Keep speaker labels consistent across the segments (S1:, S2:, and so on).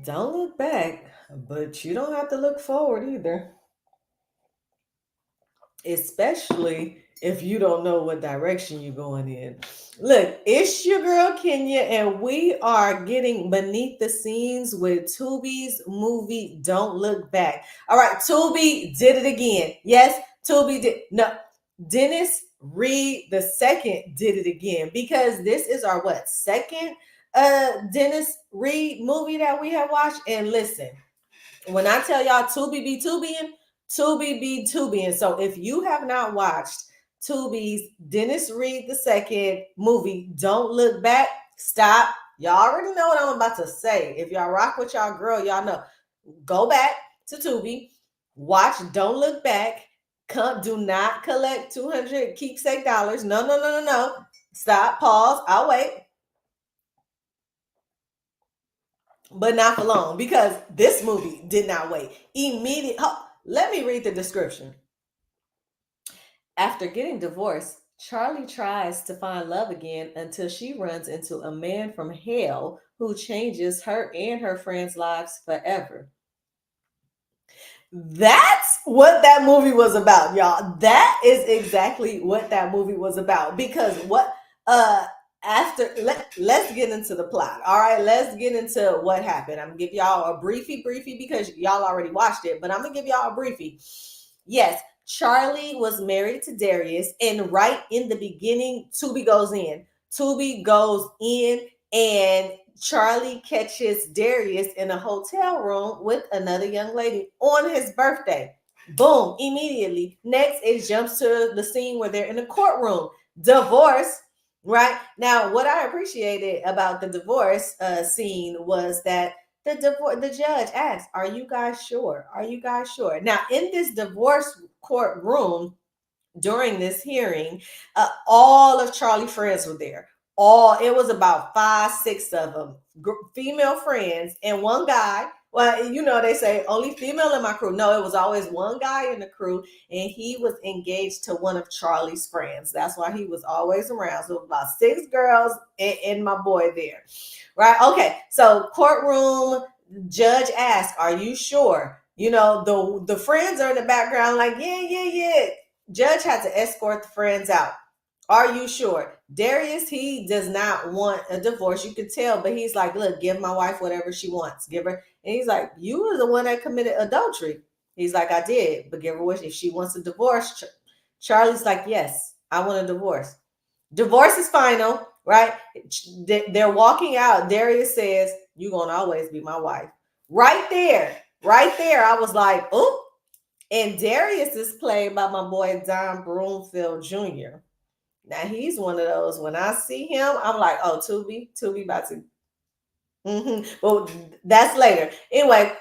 S1: Don't look back, but you don't have to look forward either, especially if you don't know what direction you're going in. Look, it's your girl Kenya, and we are getting beneath the scenes with Tubi's movie Don't Look Back. All right, Tubi did it again. Yes, Tubi did. No, Dennis Reed the second did it again, because this is our what, second Dennis Reed movie that we have watched. And listen, when I tell y'all Tubi be Tubiing, Tubi be Tubiing. So if you have not watched Tubi's Dennis Reed the second movie, Don't Look Back, stop. Y'all already know what I'm about to say. If y'all rock with y'all girl, y'all know. Go back to Tubi, watch Don't Look Back. Do not collect 200 keepsake dollars. No, no, no, no, no. Stop, pause. I'll wait. But not for long, because this movie did not wait. Immediate. Oh, let me read the description. After getting divorced, Charlie tries to find love again until she runs into a man from hell who changes her and her friends' lives forever. That's what that movie was about, y'all. That is exactly what that movie was about. Because what after let's get into the plot. All right, let's get into what happened. I'm gonna give y'all a briefy because y'all already watched it, but I'm gonna give y'all a briefy. Yes, Charlie was married to Darius, and right in the beginning, Tubi goes in. Tubi goes in, and Charlie catches Darius in a hotel room with another young lady on his birthday. Boom, immediately. Next, it jumps to the scene where they're in the courtroom. Divorce, right? Now, what I appreciated about the divorce scene was that the judge asked, "Are you guys sure? Are you guys sure?" Now, in this divorce courtroom, during this hearing, all of Charlie friends were there. All It was about 5, 6 of them, female friends, and one guy. Well, they say only female in my crew. No, it was always one guy in the crew, and he was engaged to one of Charlie's friends. That's why he was always around. So about 6 girls and my boy there, right? Okay, so courtroom, judge asked, "Are you sure?" The friends are in the background, like, yeah, yeah, yeah. Judge had to escort the friends out. Are you sure? Darius, he does not want a divorce. You could tell, but he's like, look, give my wife whatever she wants. Give her. And he's like, you were the one that committed adultery. He's like, I did, but give her what if she wants a divorce. Charlie's like, yes, I want a divorce. Divorce is final, right? They're walking out. Darius says, you're going to always be my wife. Right there, right there. I was like, oh, and Darius is played by my boy Don Broomfield Jr. Now he's one of those. When I see him, I'm like, oh, Tubi about to. Well, that's later. Anyway,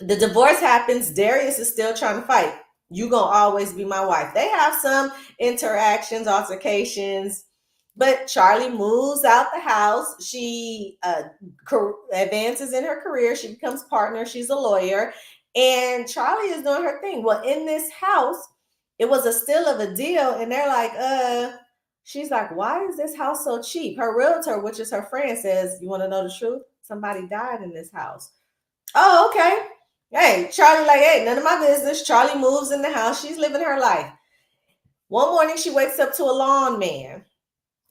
S1: the divorce happens. Darius is still trying to fight. You gonna always be my wife. They have some interactions, altercations, but Charlie moves out the house. She advances in her career. She becomes partner. She's a lawyer, and Charlie is doing her thing. Well, in this house, it was a still of a deal, and they're like, She's like, why is this house so cheap? Her realtor, which is her friend, says, you want to know the truth? Somebody died in this house. Oh, okay. Hey, Charlie, like, hey, none of my business. Charlie moves in the house. She's living her life. One morning, she wakes up to a lawn man.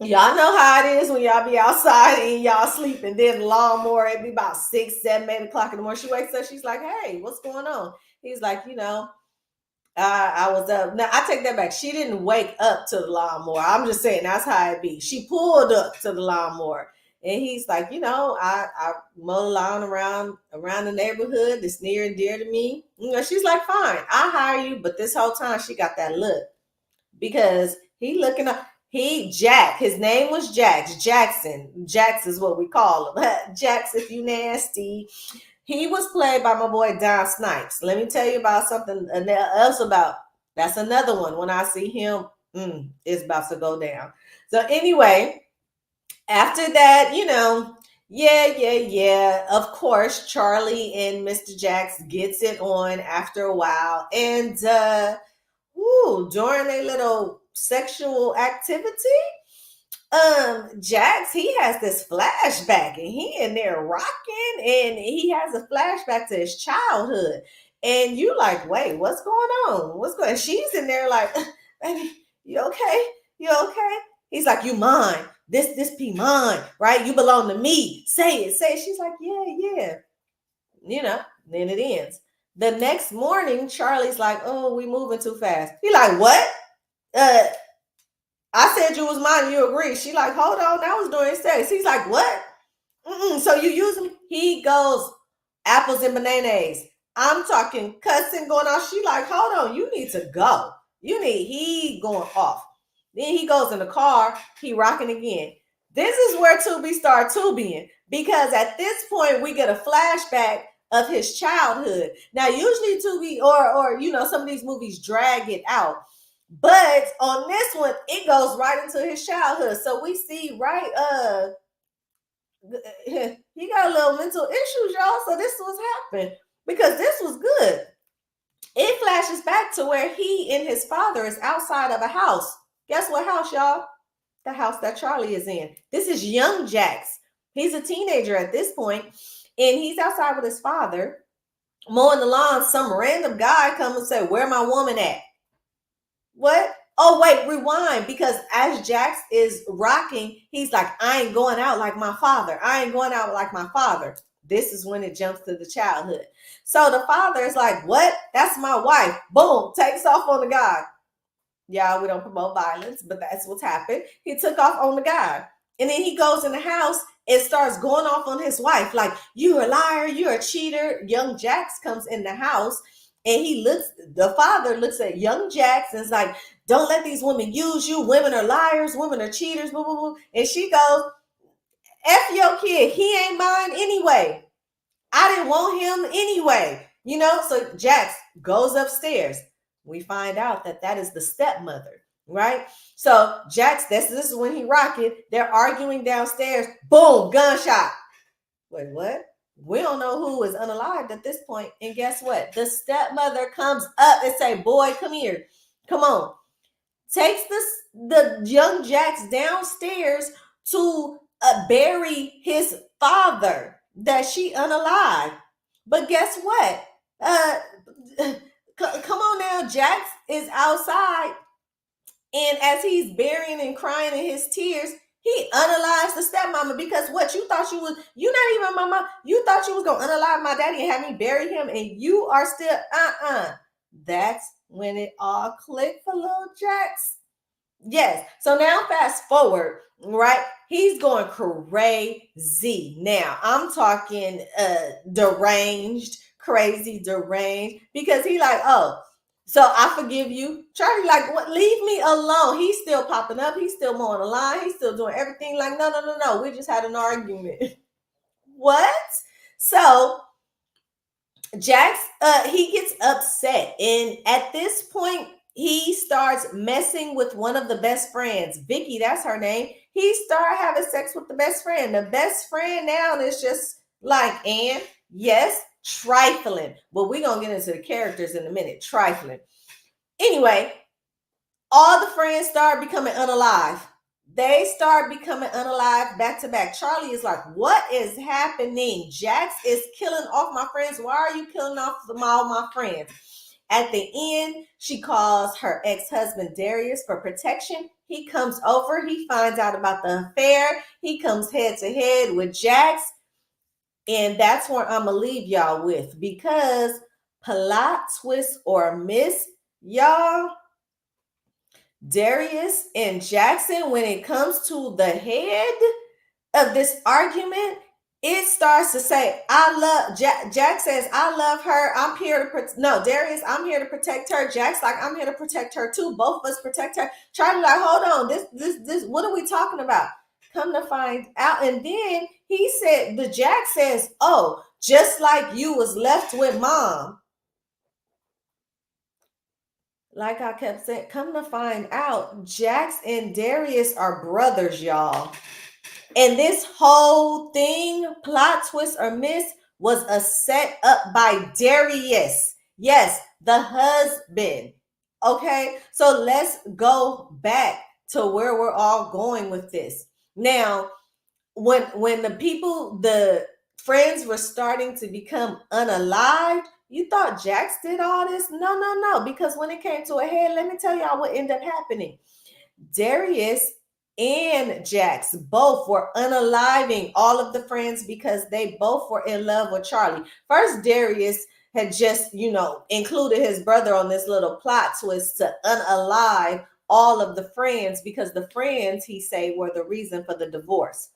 S1: Y'all know how it is when y'all be outside and y'all sleep, and then the lawnmower, it'd be about 6, 7, 8 o'clock in the morning. She wakes up, she's like, hey, what's going on? He's like, I was up. Now I take that back. She didn't wake up to the lawnmower. I'm just saying that's how it be. She pulled up to the lawnmower, and he's like, I mow the lawn around the neighborhood that's near and dear to me. She's like, fine, I'll hire you. But this whole time she got that look, because he looking up. Jack. His name was Jax. Jackson. Jax is what we call him. Jax, if you nasty. He was played by my boy Don Snipes. Let me tell you about something else about. That's another one. When I see him, it's about to go down. So anyway, after that, yeah. Of course, Charlie and Mr. Jax gets it on after a while, and during a little sexual activity, Jax, he has this flashback and he in there rocking and he has a flashback to his childhood. And you like, wait, what's going on? What's going on? She's in there like, baby, you okay? You okay? He's like, you mine. This be mine, right? You belong to me. Say it, say it. She's like, yeah, yeah. You know, then it ends. The next morning, Charlie's like, oh, we moving too fast. He like, what? Uh, I said you was mine. You agree? She like, hold on, I was doing sex. He's like, what? So you use him? He goes, apples and bananas. I'm talking cussing going on. She like, hold on, you need to go. He going off. Then he goes in the car. He rocking again. This is where Tubi start tubiing because at this point we get a flashback of his childhood. Now, usually Tubi or some of these movies drag it out. But on this one, it goes right into his childhood. So we see he got a little mental issues, y'all. So this was happening because this was good. It flashes back to where he and his father is outside of a house. Guess what house, y'all? The house that Charlie is in. This is young Jax. He's a teenager at this point, and he's outside with his father mowing the lawn. Some random guy comes and say, "Where my woman at?" What? Oh, wait, rewind. Because as Jax is rocking, he's like, I ain't going out like my father. I ain't going out like my father. This is when it jumps to the childhood. So the father is like, what? That's my wife. Boom, takes off on the guy. Y'all, we don't promote violence, but that's what's happened. He took off on the guy. And then he goes in the house and starts going off on his wife. Like, you're a liar, you're a cheater. Young Jax comes in the house. And the father looks at young Jax and is like, don't let these women use you. Women are liars. Women are cheaters. Blah, blah, blah. And she goes, F your kid. He ain't mine anyway. I didn't want him anyway. So Jax goes upstairs. We find out that is the stepmother, right? So Jax, this is when he rocking. They're arguing downstairs. Boom, gunshot. Wait, what? We don't know who is unalived at this point. And guess what? The stepmother comes up and say, boy, come here. Come on. Takes the young Jax downstairs to bury his father that she unalived. But guess what? Come on now. Jax is outside. And as he's burying and crying in his tears, he unalives the stepmama because what you thought you not even my mom. You thought you was gonna unalive my daddy and have me bury him, and you are still That's when it all clicked for little Jax. Yes. So now fast forward, right? He's going crazy. Now I'm talking deranged, crazy, deranged, because he like, oh. So I forgive you. Charlie, like, what? Leave me alone. He's still popping up. He's still mowing the line. He's still doing everything. Like, no. We just had an argument. What? So Jax, he gets upset. And at this point, he starts messing with one of the best friends. Vicky, that's her name. He started having sex with the best friend. The best friend now is just like, and yes, trifling. But we're going to get into the characters in a minute. Trifling. Anyway, all the friends start becoming unalive. They start becoming unalive back to back. Charlie is like, what is happening? Jax is killing off my friends. Why are you killing off all my friends? At the end, she calls her ex-husband Darius for protection. He comes over. He finds out about the affair. He comes head to head with Jax. And that's where I'm going to leave y'all with, because plot twist or miss, y'all, Darius and Jackson, when it comes to the head of this argument, it starts to say, I love, Jack says, I love her. I'm here to Darius, I'm here to protect her. Jack's like, I'm here to protect her too. Both of us protect her. Charlie like, hold on, this, what are we talking about? Come to find out. And then he said, the Jack says, oh, just like you was left with mom. Like I kept saying, come to find out, Jax and Darius are brothers, y'all. And this whole thing, plot twist or miss, was a set up by Darius. Yes, the husband. Okay, so let's go back to where we're all going with this. Now, when the friends were starting to become unalived, you thought Jax did all this? No, no, no. Because when it came to a head, let me tell y'all what ended up happening. Darius and Jax both were unaliving all of the friends because they both were in love with Charlie. First, Darius had just, included his brother on this little plot twist to unalive all of the friends because the friends, he say, were the reason for the divorce.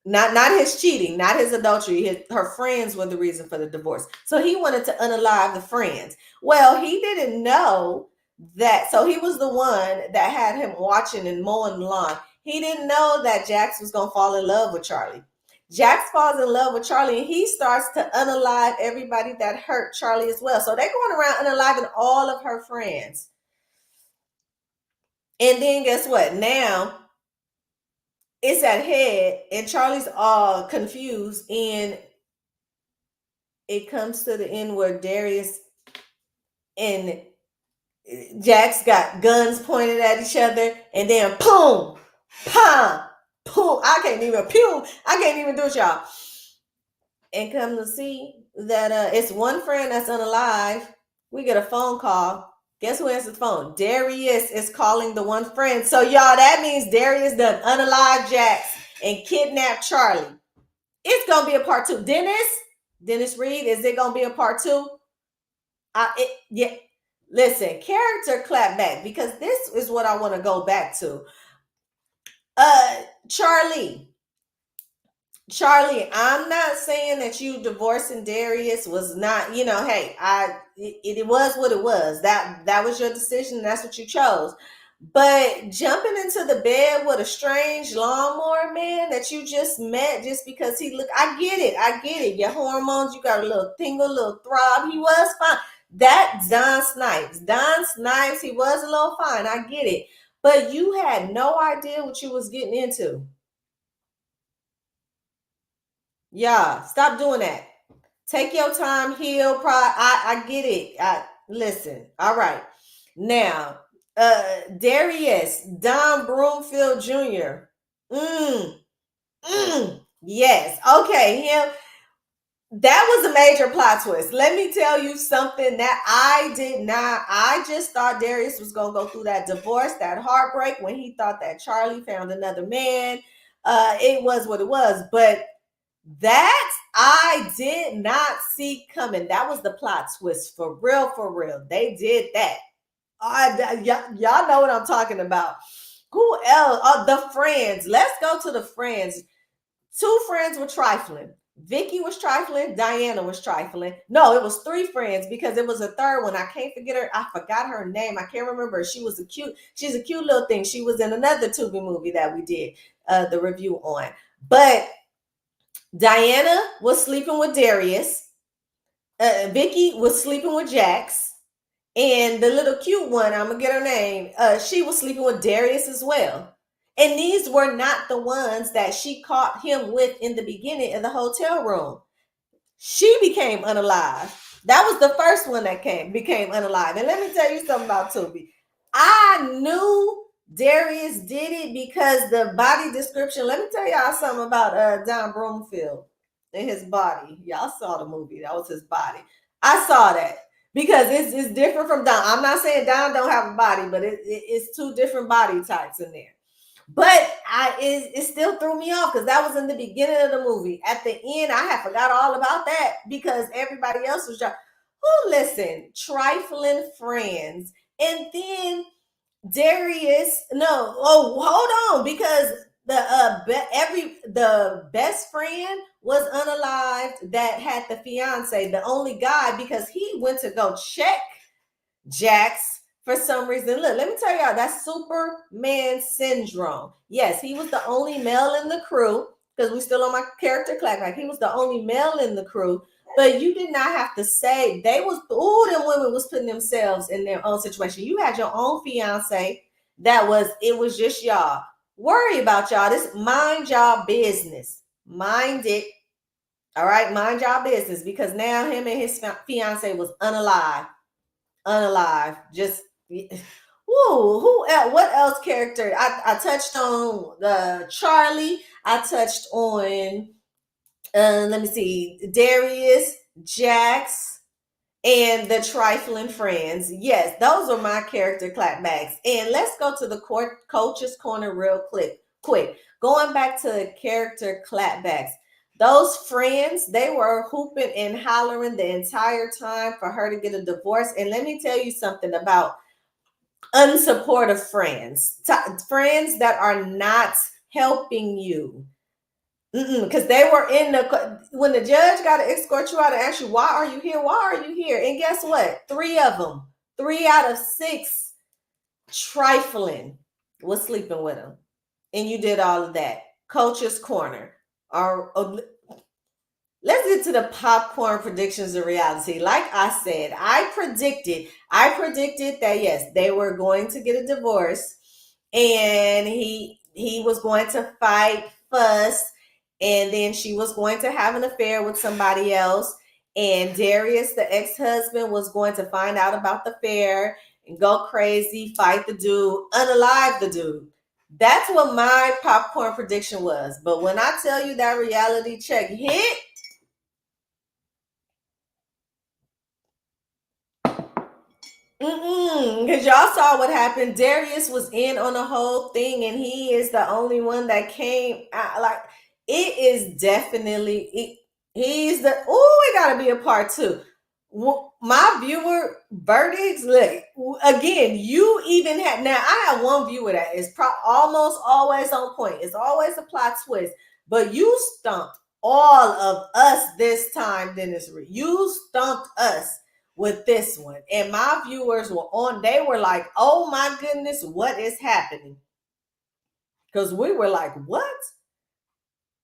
S1: Not his cheating, not his adultery. Her friends were the reason for the divorce. So he wanted to unalive the friends. Well, he didn't know that. So he was the one that had him watching and mowing the lawn. He didn't know that Jax was going to fall in love with Charlie. Jax falls in love with Charlie and he starts to unalive everybody that hurt Charlie as well. So they're going around unaliving all of her friends. And then guess what? Now it's at head and Charlie's all confused, and it comes to the end where Darius and Jax got guns pointed at each other, and then boom, pam, boom. I can't even do it, y'all. And come to see that it's one friend that's unalive. We get a phone call. Guess who answers the phone? Darius is calling the one friend. So y'all, that means Darius done unalive Jax and kidnapped Charlie. It's gonna be a part 2. Dennis Reed, is it gonna be a part 2? Yeah. Listen, character clap back, because this is what I want to go back to. Charlie, I'm not saying that you divorcing Darius was not, hey, it was what it was. That was your decision. That's what you chose. But jumping into the bed with a strange lawnmower man that you just met just because he looked, I get it. Your hormones, you got a little tingle, a little throb. He was fine. That's Don Snipes. He was a little fine. I get it. But you had no idea what you was getting into. Yeah, stop doing that. Take your time, heal, pride. I get it. Listen. All right. Now, Darius, Don Broomfield Jr. Yes. Okay, him. That was a major plot twist. Let me tell you something that I did not. I just thought Darius was going to go through that divorce, that heartbreak when he thought that Charlie found another man. It was what it was. But that I did not see coming. That was the plot twist for real, for real. They did that. Y'all know what I'm talking about. Who else? The friends. Let's go to the friends. 2 friends were trifling. Vicky was trifling. Diana was trifling. No, it was 3 friends because it was a third one. I can't forget her. I forgot her name. I can't remember. She's a cute little thing. She was in another Tubi movie that we did the review on. But Diana was sleeping with Darius. Vicky was sleeping with Jax. And the little cute one, I'm going to get her name, she was sleeping with Darius as well. And these were not the ones that she caught him with in the beginning in the hotel room. She became unalive. That was the first one that became unalive. And let me tell you something about Tubi. I knew Darius did it because the body description. Let me tell y'all something about Don Broomfield and his body. Y'all saw the movie. That was his body. I saw that because it's different from Don. I'm not saying Don don't have a body, but it's 2 different body types in there. But it still threw me off because that was in the beginning of the movie. At the end, I had forgot all about that because everybody else was just, listen, trifling friends. And then Darius, hold on, because the best friend was unalived that had the fiance, the only guy, because he went to go check Jax for some reason. Look, let me tell y'all, that's Superman syndrome. Yes, he was the only male in the crew, because we still on my character clack. Like, he was the only male in the crew, but you did not have to say. Them women was putting themselves in their own situation. You had your own fiance. It was just y'all. Worry about y'all. This, mind y'all business. Mind it. All right, mind y'all business, because now him and his fiance was unalive. Just, Woo, who else? What else character? I touched on Charlie. I touched on let me see, Darius, Jax, and the trifling friends. Yes, those are my character clapbacks. And let's go to the coach's corner real quick. Going back to character clapbacks. Those friends, they were hooping and hollering the entire time for her to get a divorce. And let me tell you something about unsupportive friends, friends that are not helping you. Because they were in the when the judge got to escort you out and ask you, why are you here? Why are you here? And guess what? Three of them, 3 out of 6 trifling was sleeping with him. And you did all of that. Coach's corner. Or let's get to the popcorn predictions of reality. Like I said, I predicted that yes, they were going to get a divorce, and he was going to fight, fuss, and then she was going to have an affair with somebody else, and Darius, the ex-husband, was going to find out about the affair and go crazy, fight the dude, unalive the dude. That's what my popcorn prediction was. But when I tell you that reality check hit, because y'all saw what happened. Darius was in on the whole thing, and he is the only one that came out. Like, it is definitely he's the it gotta be a part two. My viewer verdicts, look, again, you even had, now I have one viewer that is almost always on point. It's always a plot twist, but you stumped all of us this time, Dennis Reed. You stumped us with this one. And my viewers were on, they were like, oh my goodness, what is happening? Because we were like, what?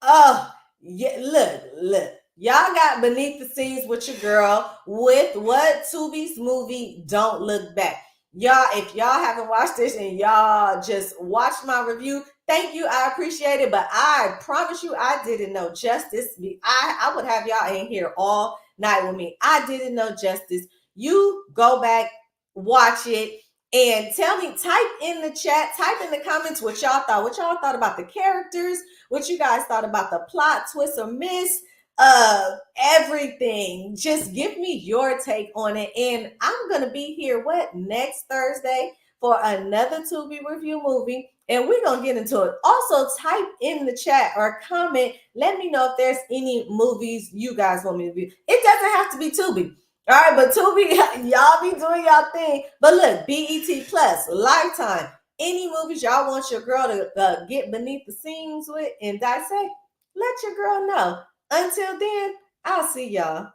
S1: Oh, yeah, look. Y'all got beneath the scenes with your girl with what Tubi's movie, Don't Look Back. Y'all, if y'all haven't watched this and y'all just watched my review, thank you. I appreciate it. But I promise you, I didn't know justice. I would have y'all in here all night with me. I didn't know justice. You go back, watch it, and tell me, type in the chat, type in the comments what y'all thought about the characters, what you guys thought about the plot, twist or miss, everything. Just give me your take on it. And I'm going to be here, next Thursday for another Tubi review movie. And we're going to get into it. Also, type in the chat or comment. Let me know if there's any movies you guys want me to review. It doesn't have to be Tubi. All right, but Tubi, y'all be doing y'all thing. But look, BET Plus, Lifetime, any movies y'all want your girl to get beneath the scenes with and dissect, let your girl know. Until then, I'll see y'all.